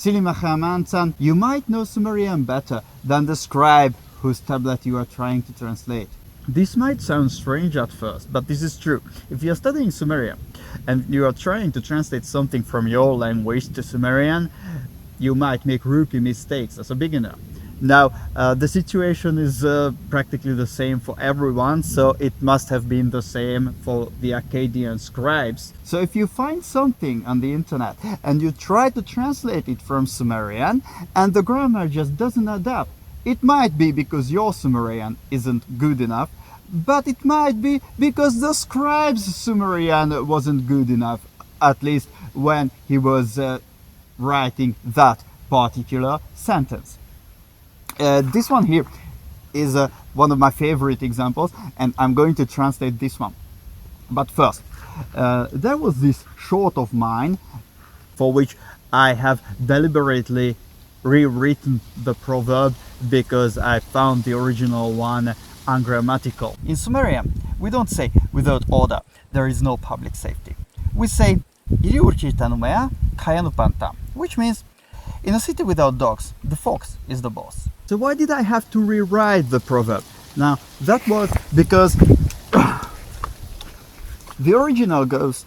Silimachamansan, you might know Sumerian better than the scribe whose tablet you are trying to translate. This might sound strange at first, but this is true. If you are studying Sumerian and you are trying to translate something from your language to Sumerian, you might make rookie mistakes as a beginner. Now, the situation is practically the same for everyone, so it must have been the same for the Akkadian scribes. So if you find something on the internet and you try to translate it from Sumerian and the grammar just doesn't adapt, it might be because your Sumerian isn't good enough, but it might be because the scribe's Sumerian wasn't good enough, at least when he was writing that particular sentence. This one here is one of my favorite examples, and I'm going to translate this one. But first, there was this short of mine for which I have deliberately rewritten the proverb because I found the original one ungrammatical. In Sumerian, we don't say without order, there is no public safety. We say, which means, in a city without dogs, the fox is the boss. So why did I have to rewrite the proverb? Now, that was because the original goes,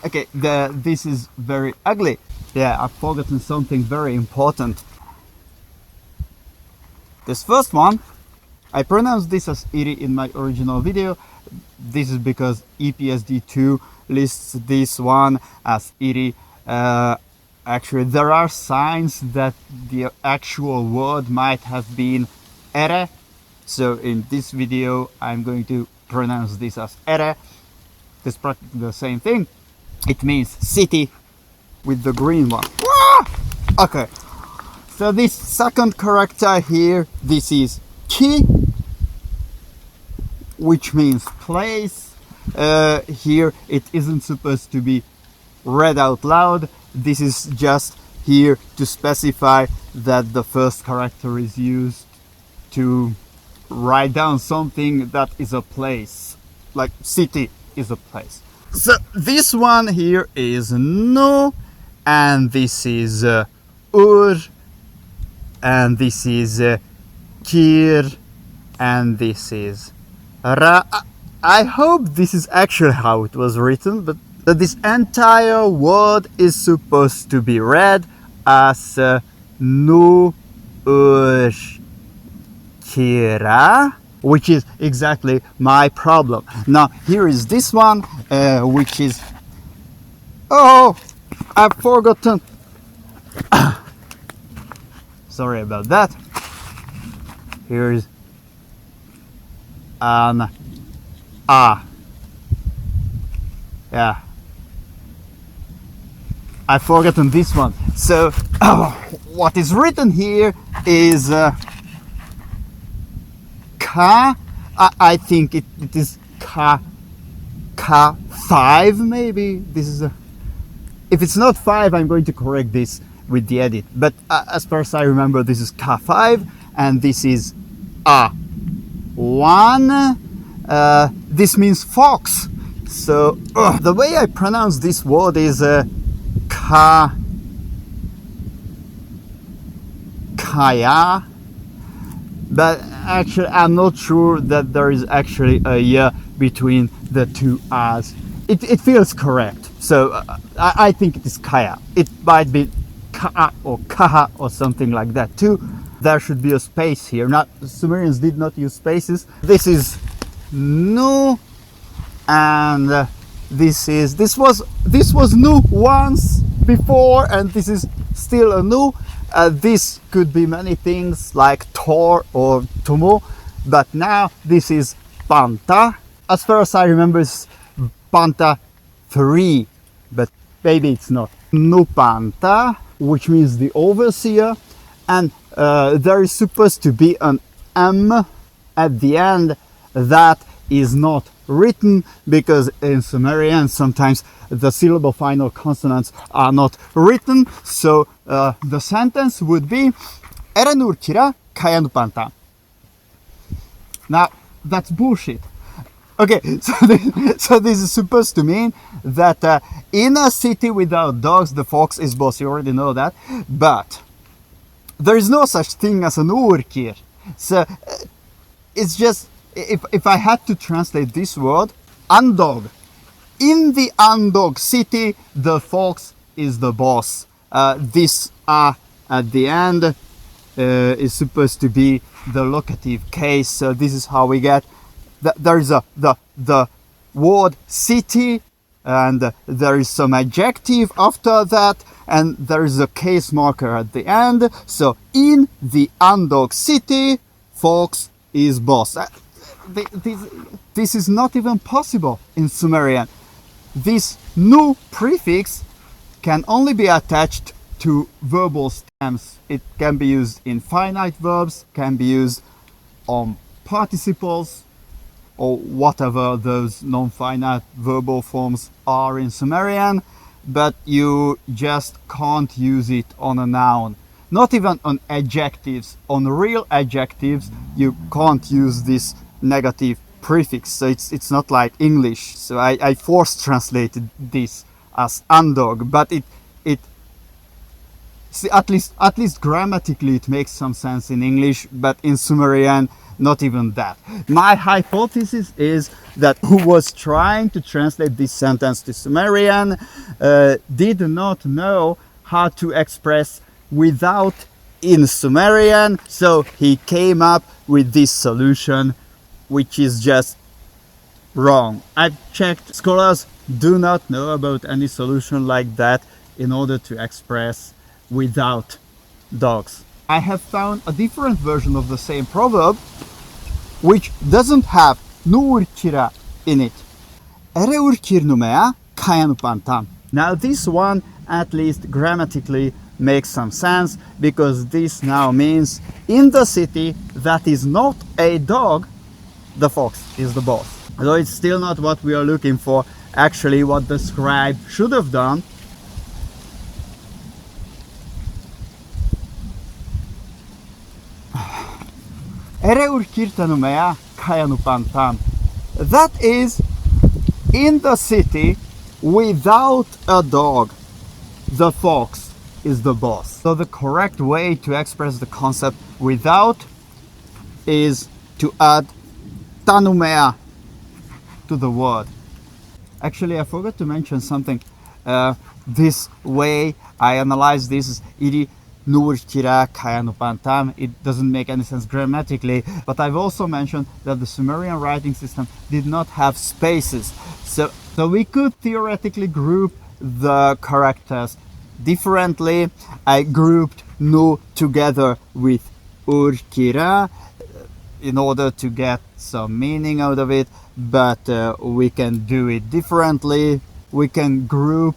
okay, this is very ugly. Yeah, I've forgotten something very important. This first one, I pronounced this as iri in my original video. This is because EPSD2 lists this one as iri. Actually, there are signs that the actual word might have been ere. So in this video, I'm going to pronounce this as ere. It's practically the same thing. It means city with the green one. Okay, so this second character here, this is ki, which means place. Here it isn't supposed to be read out loud. This is just here to specify that the first character is used to write down something that is a place, like city is a place. So this one here is nu, and this is ur, and this is kir, and this is ra. I hope this is actually how it was written, but this entire word is supposed to be read as nu ur kira, which is exactly my problem. Now here is this one, which is, oh, I've forgotten. Sorry about that. Here's an yeah, I've forgotten this one. So what is written here is ka. I think it is K5 maybe. This is if it's not 5, I'm going to correct this with the edit, but as far as I remember, this is K5 and this is A1. This means fox. So the way I pronounce this word is kaya, but actually I'm not sure that there is actually a y between the two A's. It feels correct, so I think it is kaya. It might be ka or kaha or something like that too. There should be a space here. Not Sumerians did not use spaces. This is nu, and this was nu once before, and this is still a nu. This could be many things like tor or tomo, but now this is panta. As far as I remember, panta 3, but maybe it's not. Nu panta, which means the overseer, and there is supposed to be an M at the end that is not written, because in Sumerian sometimes the syllable final consonants are not written. So the sentence would be Eranur kira kayanu panta. Now that's bullshit. Okay, so this is supposed to mean that in a city without dogs, the fox is boss. You already know that, but there is no such thing as an urkir. So it's just, if I had to translate this word, undog. In the undog city, the fox is the boss. This at the end is supposed to be the locative case. So this is how we get. There is the word city, and there is some adjective after that, and there is a case marker at the end. So in the undog city, fox is boss. This is not even possible in Sumerian. This nu prefix can only be attached to verbal stems. It can be used in finite verbs, can be used on participles, or whatever those non-finite verbal forms are in Sumerian, but you just can't use it on a noun. Not even on adjectives. On real adjectives, you can't use this negative prefix. So it's not like English. So I force translated this as undog, but it see, at least grammatically it makes some sense in English, but in Sumerian, not even that. My hypothesis is that who was trying to translate this sentence to Sumerian did not know how to express without in Sumerian, so he came up with this solution, which is just wrong. I've checked, scholars do not know about any solution like that in order to express without dogs. I have found a different version of the same proverb which doesn't have nuurkira in it. Ere urkir numea kayanu pantam. Now this one at least grammatically makes some sense, because this now means in the city that is not a dog, the fox is the boss. Although it's still not what we are looking for. Actually, what the scribe should have done that is, in the city without a dog, the fox is the boss. So the correct way to express the concept without is to add tanumea to the word. Actually, I forgot to mention something. This way I analyze this is iri nuurkira kayanu pantam. It doesn't make any sense grammatically, but I've also mentioned that the Sumerian writing system did not have spaces. So we could theoretically group the characters differently. I grouped nu together with urkira in order to get some meaning out of it, but we can do it differently. We can group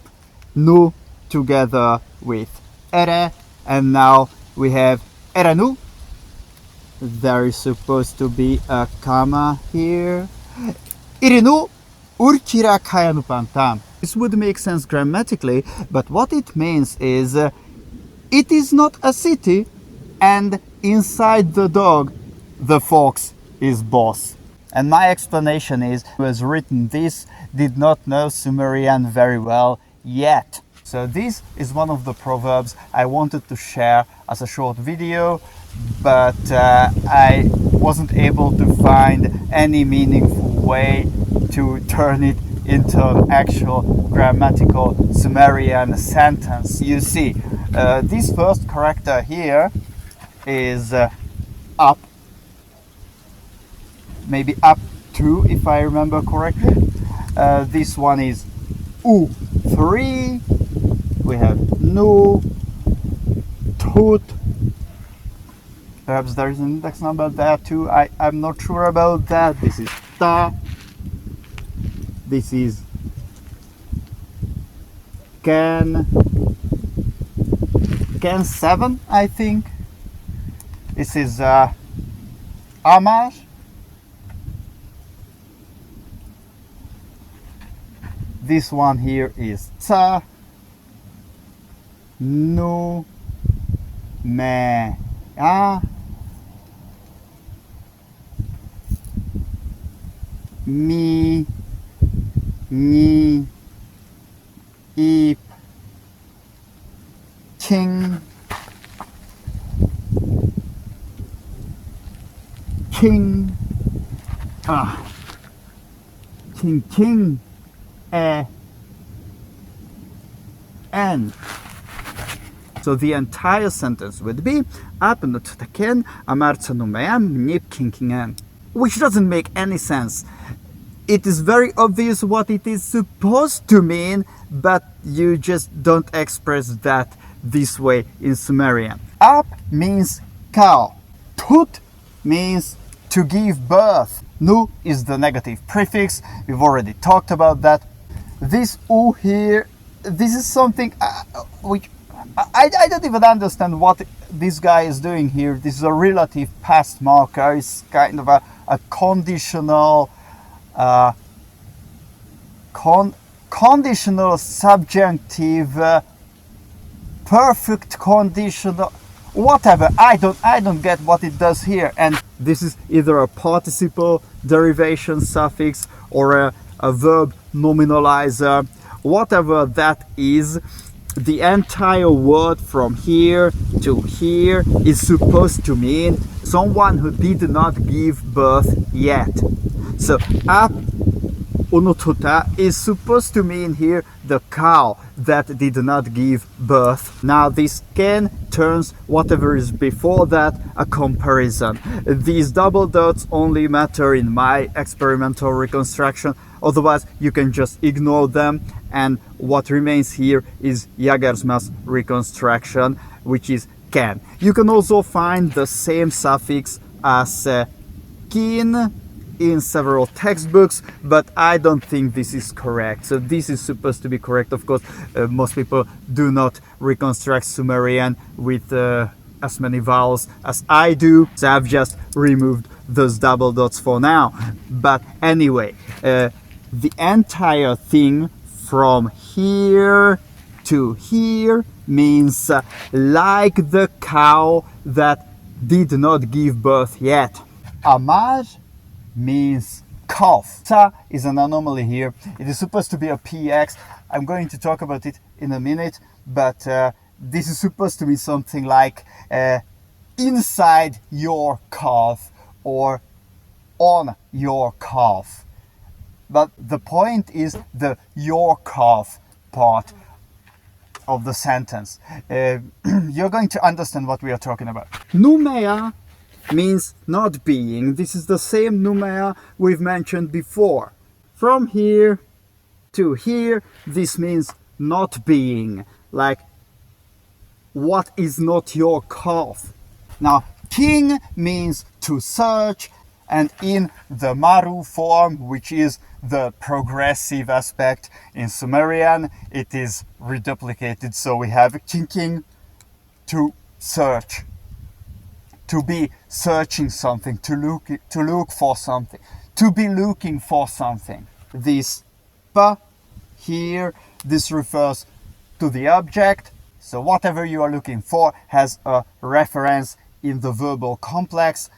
nu together with ere, and now we have eranu. There is supposed to be a comma here. Irinu urkira kayanu pantam. This would make sense grammatically, but what it means is it is not a city, and inside the dog, the fox is boss. And my explanation is, who has written this did not know Sumerian very well yet. So this is one of the proverbs I wanted to share as a short video, but I wasn't able to find any meaningful way to turn it into an actual grammatical Sumerian sentence. You see, this first character here is up, maybe up to, if I remember correctly. This one is U3. We have nu, tut. Perhaps there is an index number there too. I'm not sure about that. This is ta. This is can 7, I think. This is amar. This one here is za, nu, me, a, mi, ni, ip, king, king, and. So the entire sentence would be apnut amar-za nip king, which doesn't make any sense. It is very obvious what it is supposed to mean, but you just don't express that this way in Sumerian. Ap means cow. Tut means to give birth. Nu is the negative prefix. We've already talked about that. This u here, this is something which I don't even understand what this guy is doing here. This is a relative past marker. It's kind of a conditional conditional subjunctive, perfect conditional, whatever. I don't get what it does here. And this is either a participle derivation suffix or a verb nominalizer, whatever that is. The entire word from here to here is supposed to mean someone who did not give birth yet. So ap unututa is supposed to mean here the cow that did not give birth. Now this can turns whatever is before that a comparison. These double dots only matter in my experimental reconstruction, otherwise you can just ignore them, and what remains here is Jagersma's reconstruction, which is can. You can also find the same suffix as kin in several textbooks, but I don't think this is correct. So this is supposed to be correct. Of course, most people do not reconstruct Sumerian with as many vowels as I do, so I've just removed those double dots for now. But anyway, the entire thing from here to here means like the cow that did not give birth yet. Amar means calf. Za is an anomaly here. It is supposed to be a PX. I'm going to talk about it in a minute, but this is supposed to be something like inside your calf or on your calf. But the point is the your calf part of the sentence. You're going to understand what we are talking about. Numea means not being. This is the same numea we've mentioned before. From here to here, this means not being, like what is not your calf. Now, king means to search, and in the maru form, which is the progressive aspect in Sumerian, it is reduplicated. So we have king, to search, to be searching something, to look for something, to be looking for something. This pa here, this refers to the object. So whatever you are looking for has a reference in the verbal complex,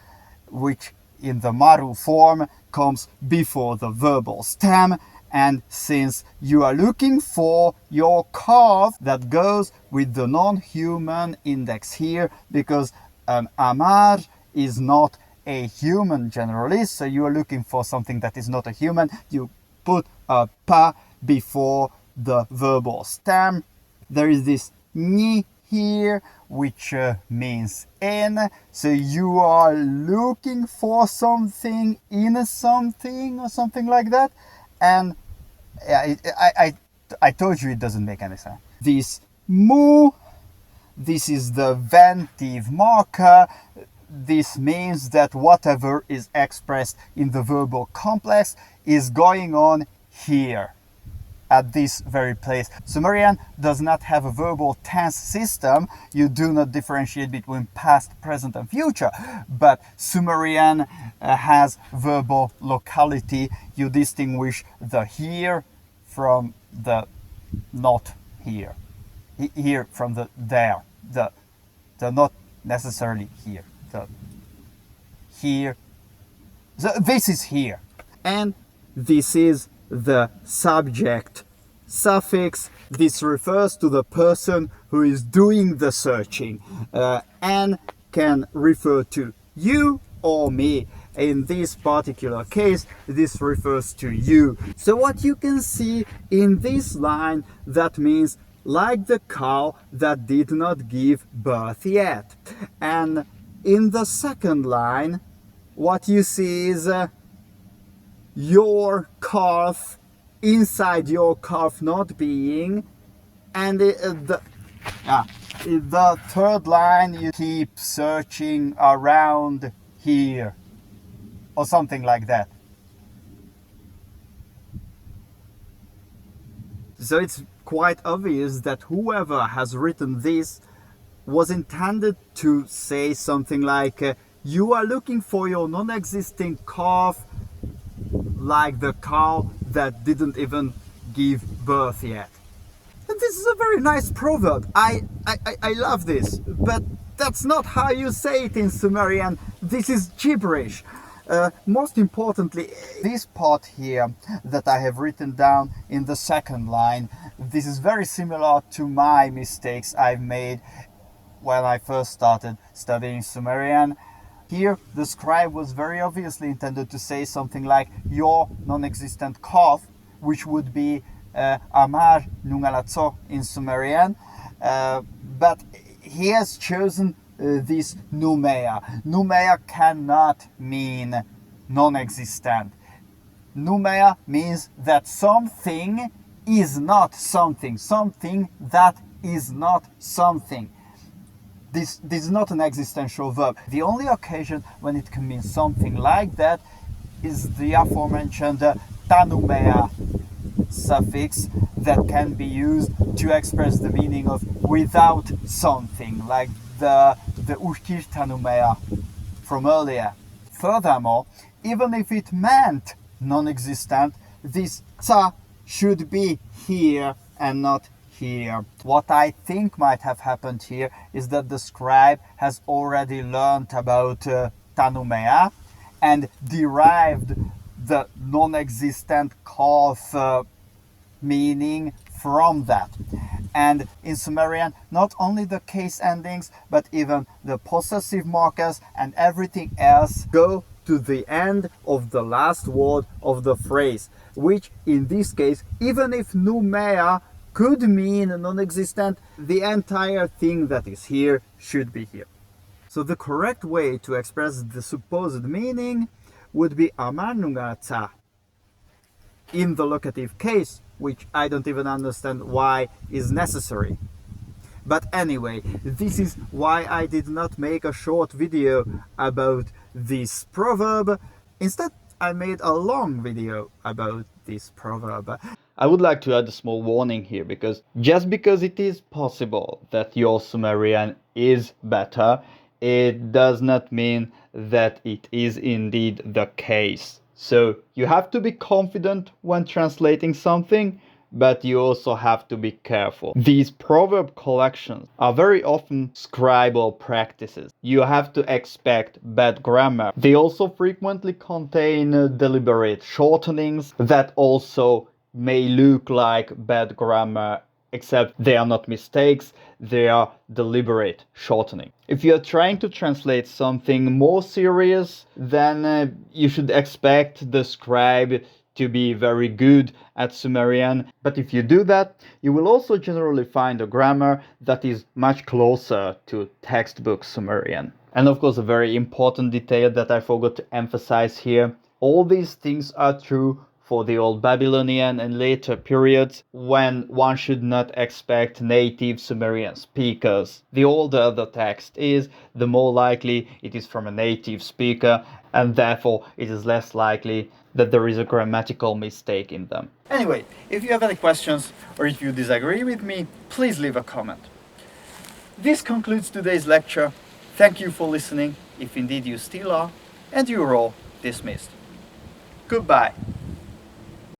which in the maru form comes before the verbal stem. And since you are looking for your calf, that goes with the non-human index here, because an amar is not a human generally, so you are looking for something that is not a human. You put a pa before the verbal stem. There is this ni here, which means in. So you are looking for something in something or something like that. And yeah, I told you it doesn't make any sense. This mu, this is the ventive marker. This means that whatever is expressed in the verbal complex is going on here. at this very place. Sumerian does not have a verbal tense system. You do not differentiate between past, present, and future. But Sumerian has verbal locality. You distinguish the here from the not here. Here from the there. The not necessarily here. The here. This is here. And this is the subject suffix. This refers to the person who is doing the searching, and can refer to you or me. In this particular case, this refers to you. So what you can see in this line, that means like the cow that did not give birth yet. And in the second line, what you see is your calf, inside your calf not being, and the third line, you keep searching around here or something like that. So it's quite obvious that whoever has written this was intended to say something like you are looking for your non-existing calf, like the cow that didn't even give birth yet. And this is a very nice proverb. I love this, but that's not how you say it in Sumerian. This is gibberish. Most importantly, this part here that I have written down in the second line, this is very similar to my mistakes I've made when I first started studying Sumerian. Here, the scribe was very obviously intended to say something like your non-existent calf, which would be amar-za in Sumerian, but he has chosen this numea. Numea cannot mean non-existent. Numea means that something is not something, something that is not something. This is not an existential verb. The only occasion when it can mean something like that is the aforementioned tanumea suffix that can be used to express the meaning of without something, like the ushkir tanumea from earlier. Furthermore, even if it meant non-existent, this ta should be here and not here. What I think might have happened here is that the scribe has already learned about tanumea and derived the non-existent calf meaning from that. And in Sumerian, not only the case endings, but even the possessive markers and everything else go to the end of the last word of the phrase, which in this case, even if numea could mean non-existent, the entire thing that is here should be here. So the correct way to express the supposed meaning would be amar-za in the locative case, which I don't even understand why is necessary. But anyway, this is why I did not make a short video about this proverb. Instead, I made a long video about this proverb. I would like to add a small warning here, because just because it is possible that your Sumerian is better, it does not mean that it is indeed the case. So you have to be confident when translating something, but you also have to be careful. These proverb collections are very often scribal practices. You have to expect bad grammar. They also frequently contain deliberate shortenings that also may look like bad grammar, except they are not mistakes, they are deliberate shortening. If you are trying to translate something more serious, then you should expect the scribe to be very good at Sumerian. But if you do that, you will also generally find a grammar that is much closer to textbook Sumerian. And of course, a very important detail that I forgot to emphasize here, all these things are true for the Old Babylonian and later periods when one should not expect native Sumerian speakers. The older the text is, the more likely it is from a native speaker, and therefore it is less likely that there is a grammatical mistake in them. Anyway, if you have any questions or if you disagree with me, please leave a comment. This concludes today's lecture. Thank you for listening, if indeed you still are, and you are all dismissed. Goodbye.